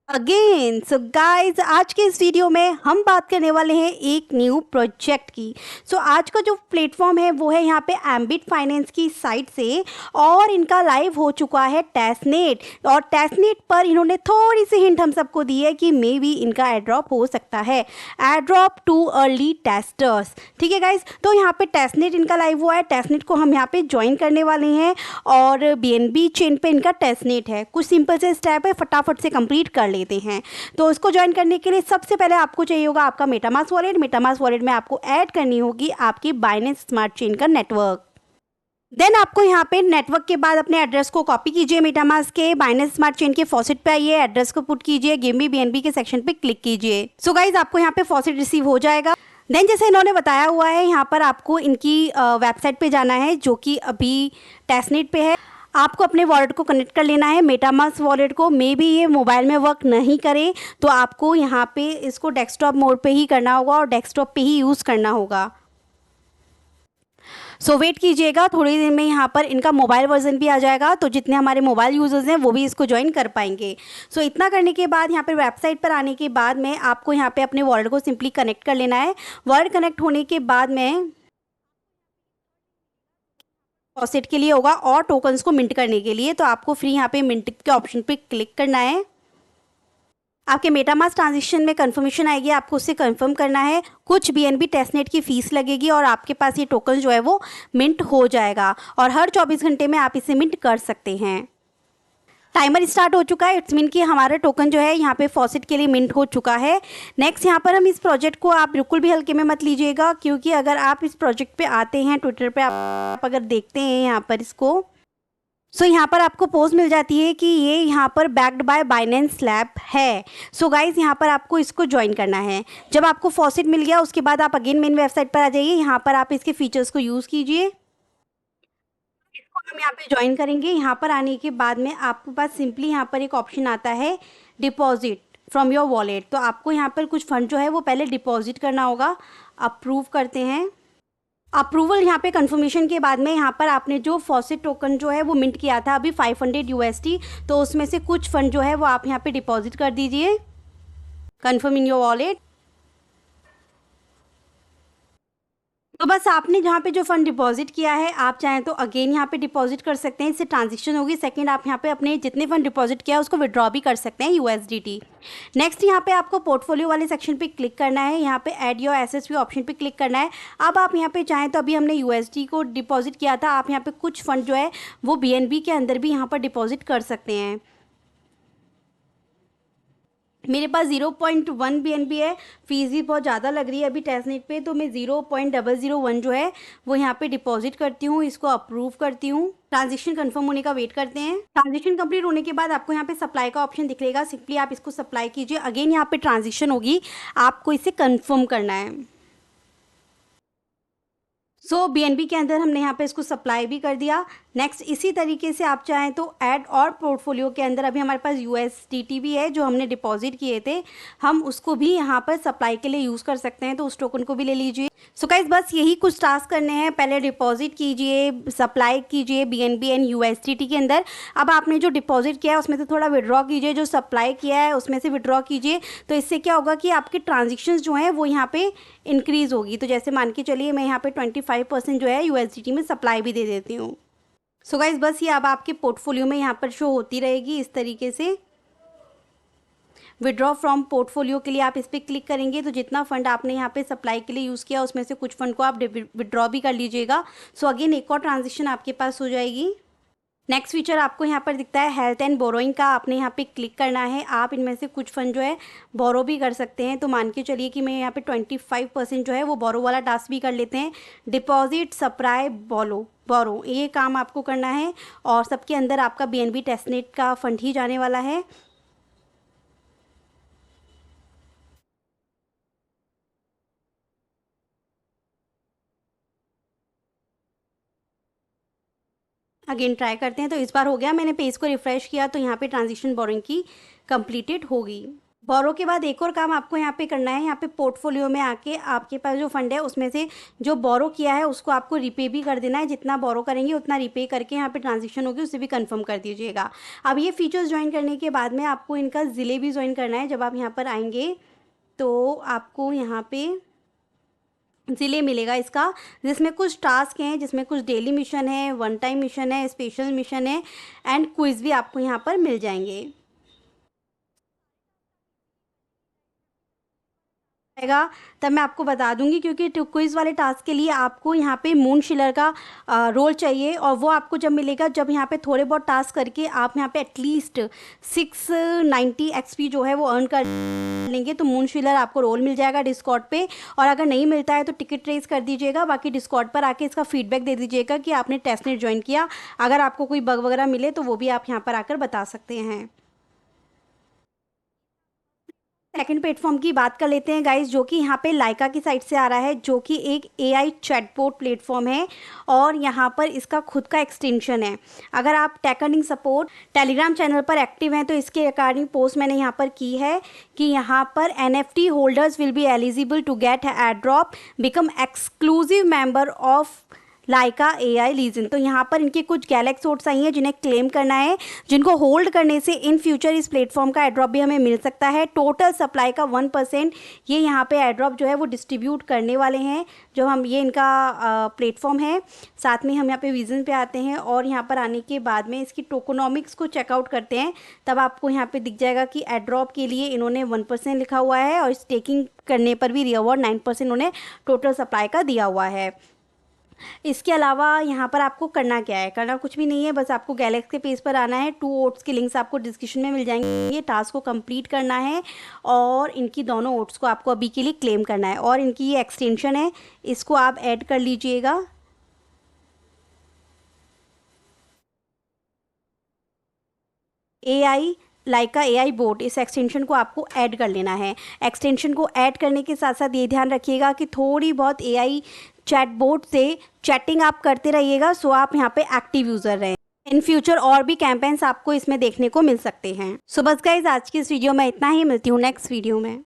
Again so guys, आज के इस वीडियो में हम बात करने वाले हैं एक न्यू प्रोजेक्ट की। आज का जो प्लेटफॉर्म है वो है यहाँ पे एम्बिट फाइनेंस की साइट से, और इनका लाइव हो चुका है टेस्टनेट। और टेस्टनेट पर इन्होंने थोड़ी सी हिंट हम सबको दी है कि मे बी इनका एड्रॉप हो सकता है, एड्रॉप टू अर्ली टेस्टर्स। ठीक है गाइज, तो यहाँ पे टेस्टनेट इनका लाइव हुआ है। टेस्टनेट को हम यहाँ पे ज्वाइन करने वाले हैं और बीएनबी चेन पे इनका टेस्टनेट है। कुछ सिंपल से स्टेप है, फटाफट से कंप्लीट कर लेते हैं। तो उसको ज्वाइन करने के लिए सबसे पहले आपको चाहिए होगा आपका मेटामास्क वॉलेट। मेटामास्क वॉलेट में आपको ऐड करनी होगी आपकी बाइनेंस स्मार्ट चेन का नेटवर्क। देन आपको यहाँ पे नेटवर्क के बाद अपने एड्रेस को कॉपी कीजिए, मेटामास्क के बाइनेंस स्मार्ट चेन के फॉसेट पे आइए, एड्रेस को पुट कीजिए, गिव मी बीएनबी के सेक्शन पे क्लिक कीजिए। सो गाइज, आपको यहाँ पे फॉसेट रिसीव हो जाएगा। देन जैसे इन्होंने बताया हुआ है, यहाँ पर आपको इनकी वेबसाइट पे जाना है जो कि अभी टेस्टनेट पे है। आपको अपने वॉलेट को कनेक्ट कर लेना है, मेटामास्क वॉलेट को। मे बी ये मोबाइल में वर्क नहीं करे तो आपको यहाँ पे इसको डेस्कटॉप मोड पे ही करना होगा और डेस्कटॉप पे ही यूज़ करना होगा। वेट कीजिएगा, थोड़ी देर में यहाँ पर इनका मोबाइल वर्जन भी आ जाएगा, तो जितने हमारे मोबाइल यूजर्स हैं वो भी इसको ज्वाइन कर पाएंगे। इतना करने के बाद यहाँ पर वेबसाइट पर आने के बाद में आपको यहाँ पे अपने वॉलेट को सिंपली कनेक्ट कर लेना है। वॉलेट कनेक्ट होने के बाद में फॉसेट के लिए होगा और टोकन्स को मिंट करने के लिए, तो आपको फ्री यहाँ पे मिंट के ऑप्शन पे क्लिक करना है। आपके मेटामास्क ट्रांजेक्शन में कंफर्मेशन आएगी, आपको उससे कंफर्म करना है। कुछ बीएनबी टेस्टनेट की फीस लगेगी और आपके पास ये टोकन जो है वो मिंट हो जाएगा, और हर 24 घंटे में आप इसे मिंट कर सकते हैं। टाइमर स्टार्ट हो चुका है, इट्स मीन कि हमारा टोकन जो है यहाँ पे फॉसेट के लिए मिंट हो चुका है। नेक्स्ट यहाँ पर हम इस प्रोजेक्ट को आप बिल्कुल भी हल्के में मत लीजिएगा, क्योंकि अगर आप इस प्रोजेक्ट पे आते हैं ट्विटर पे, आप अगर देखते हैं यहाँ पर इसको, यहाँ पर आपको पोस्ट मिल जाती है कि ये यहाँ पर बैक्ड बाय बाइनेंस लैब है। गाइज, यहाँ पर आपको इसको ज्वाइन करना है। जब आपको फॉसेट मिल गया उसके बाद आप अगेन मेन वेबसाइट पर आ जाइए, यहाँ पर आप इसके फीचर्स को यूज़ कीजिए। इसको हम यहाँ पे ज्वाइन करेंगे। यहाँ पर आने के बाद में आपके पास सिंपली यहाँ पर एक ऑप्शन आता है डिपॉजिट फ्रॉम योर वॉलेट। तो आपको यहाँ पर कुछ फंड जो है वो पहले डिपॉजिट करना होगा। अप्रूव करते हैं। अप्रूवल यहाँ पे कंफर्मेशन के बाद में यहाँ पर आपने जो फॉसेट टोकन जो है वो मिंट किया था अभी 500 यूएसडी, तो उसमें से कुछ फंड जो है वो आप यहाँ पे डिपॉजिट कर दीजिए। Confirm in your wallet. तो बस आपने जहाँ पे जो फंड डिपॉजिट किया है, आप चाहें तो अगेन यहाँ पे डिपॉजिट कर सकते हैं, इससे ट्रांजेक्शन होगी। सेकंड, आप यहाँ पे अपने जितने फंड डिपॉजिट किया है उसको विड्रॉ भी कर सकते हैं यूएसडीटी। नेक्स्ट, यहाँ पे आपको पोर्टफोलियो वाले सेक्शन पे क्लिक करना है, यहाँ पे ऐड योर एसेट्स ऑप्शन पे क्लिक करना है। अब आप यहाँ पे चाहें तो अभी हमने यूएसडी को डिपॉजिट किया था, आप यहाँ पे कुछ फंड जो है वो बीएनबी के अंदर भी यहाँ पर डिपॉजिट कर सकते हैं। मेरे पास 0.1 बीएनबी है, फीस भी बहुत ज़्यादा लग रही है अभी टेस्टनेट पे, तो मैं 0.001 जो है वो यहाँ पे डिपॉजिट करती हूँ, इसको अप्रूव करती हूँ। ट्रांजेक्शन कंफर्म होने का वेट करते हैं। ट्रांजेक्शन कंप्लीट होने के बाद आपको यहाँ पे सप्लाई का ऑप्शन दिखेगा, सिंपली आप इसको सप्लाई कीजिए। अगेन यहाँ पे ट्रांजेक्शन होगी, आपको इसे कन्फर्म करना है। बीएनबी के अंदर हमने यहाँ पे इसको सप्लाई भी कर दिया। नेक्स्ट, इसी तरीके से आप चाहें तो ऐड और पोर्टफोलियो के अंदर अभी हमारे पास यूएसडीटी भी है जो हमने डिपॉजिट किए थे, हम उसको भी यहाँ पर सप्लाई के लिए यूज़ कर सकते हैं, तो उस टोकन को भी ले लीजिए। गाइस, बस यही कुछ टास्क करने हैं। पहले डिपॉजिट कीजिए, सप्लाई कीजिए बीएनबी एंड यूएसडीटी के अंदर। अब आपने जो डिपॉजिट किया है उसमें से थोड़ा विड्रॉ कीजिए, जो सप्लाई किया है उसमें से विड्रॉ कीजिए। तो इससे क्या होगा कि आपके ट्रांजेक्शन्स जो हैं वो यहाँ पे इंक्रीज़ होगी। तो जैसे मान के चलिए मैं यहाँ पे 25% जो है यूएसडीटी में सप्लाई भी दे देती हूँ। गाइस, बस ये अब आपके पोर्टफोलियो में यहाँ पर शो होती रहेगी इस तरीके से। विड्रॉ फ्रॉम पोर्टफोलियो के लिए आप इस पर क्लिक करेंगे तो जितना फंड आपने यहाँ पे सप्लाई के लिए यूज़ किया उसमें से कुछ फंड को आप विड्रॉ भी कर लीजिएगा। अगेन एक और ट्रांजेक्शन आपके पास हो जाएगी। नेक्स्ट फीचर आपको यहाँ पर दिखता है हेल्थ एंड बोरोइंग का, आपने यहाँ पे क्लिक करना है। आप इनमें से कुछ फंड जो है बोरो भी कर सकते हैं। तो मान के चलिए कि मैं यहाँ पे 25% जो है वो बोरो वाला टास्क भी कर लेते हैं। डिपॉजिट, सप्लाई, बोरो, ये काम आपको करना है, और सबके अंदर आपका बीएनबी टेस्टनेट का फंड ही जाने वाला है। अगेन ट्राई करते हैं, तो इस बार हो गया। मैंने पेज को रिफ्रेश किया तो यहाँ पे ट्रांजेक्शन बोरोइंग की कंप्लीटेड होगी। बोरो के बाद एक और काम आपको यहाँ पे करना है, यहाँ पे पोर्टफोलियो में आके आपके पास जो फंड है उसमें से जो बोरो किया है उसको आपको रिपे भी कर देना है। जितना बोरो करेंगे उतना रिपे करके यहाँ पे ट्रांजेक्शन होगी उसे भी कंफर्म कर दीजिएगा। अब ये फीचर्स ज्वाइन करने के बाद में आपको इनका ज़िले भी ज्वाइन करना है। जब आप यहाँ पर आएंगे तो आपको यहाँ पे ज़िले मिलेगा इसका, जिसमें कुछ टास्क हैं, जिसमें कुछ डेली मिशन है, वन टाइम मिशन है, स्पेशल मिशन है एंड क्विज़ भी आपको यहाँ पर मिल जाएंगे आएगा। तब मैं आपको बता दूंगी, क्योंकि क्विज़ वाले टास्क के लिए आपको यहाँ पे मून शिलर का रोल चाहिए, और वो आपको जब मिलेगा जब यहाँ पे थोड़े बहुत टास्क करके आप यहाँ पे एटलीस्ट 690 एक्सपी जो है वो अर्न कर लेंगे तो मून शिलर आपको रोल मिल जाएगा डिस्कॉर्ड पे। और अगर नहीं मिलता है तो टिकट रेस कर दीजिएगा, बाकी डिस्कॉर्ड पर आके इसका फीडबैक दे दीजिएगा कि आपने टेस्टनेट ज्वाइन किया। अगर आपको कोई बग वगैरह मिले तो वो भी आप यहाँ पर आकर बता सकते हैं। सेकंड प्लेटफॉर्म की बात कर लेते हैं गाइस, जो कि यहाँ पे लाइका की साइड से आ रहा है, जो कि एक एआई चैटबॉट प्लेटफॉर्म है और यहाँ पर इसका खुद का एक्सटेंशन है। अगर आप take earning support Telegram channel पर एक्टिव हैं तो इसके अकॉर्डिंग पोस्ट मैंने यहाँ पर की है कि यहाँ पर NFT holders will be eligible to get airdrop, become exclusive member of Laika AI legion. तो यहाँ पर इनके कुछ गैलेक्सी ओट्स आई हैं जिन्हें क्लेम करना है, जिनको होल्ड करने से इन फ्यूचर इस प्लेटफॉर्म का एड्रॉप भी हमें मिल सकता है। टोटल सप्लाई का 1% ये यहाँ पे एड्रॉप जो है वो डिस्ट्रीब्यूट करने वाले हैं। जो हम ये इनका प्लेटफॉर्म है। साथ में हम यहाँ पे विजन पे आते हैं और यहाँ पर आने के बाद में इसकी टोकोनॉमिक्स को चेकआउट करते हैं, तब आपको यहाँ पे दिख जाएगा कि एड्रॉप के लिए इन्होंने 1% लिखा हुआ है और स्टेकिंग करने पर भी रिवॉर्ड 9% उन्होंने टोटल सप्लाई का दिया हुआ है। इसके अलावा यहाँ पर आपको करना क्या है, करना कुछ भी नहीं है, बस आपको गैलेक्स के पेज पर आना है। 2 ओट्स के लिंक्स आपको डिस्क्रिप्शन में मिल जाएंगे। ये टास्क को कंप्लीट करना है और इनकी दोनों ओट्स को आपको अभी के लिए क्लेम करना है। और इनकी ये एक्सटेंशन है, इसको आप ऐड कर लीजिएगा। एआई लाइका एआई बोट, इस एक्सटेंशन को आपको ऐड कर लेना है। एक्सटेंशन को ऐड करने के साथ साथ ये ध्यान रखिएगा कि थोड़ी बहुत एआई चैटबॉट से चैटिंग आप करते रहिएगा, सो आप यहाँ पे एक्टिव यूज़र रहें। इन फ्यूचर और भी कैंपेन्स आपको इसमें देखने को मिल सकते हैं। सो बस गाइज आज की इस वीडियो में इतना ही, मिलती हूँ नेक्स्ट वीडियो में।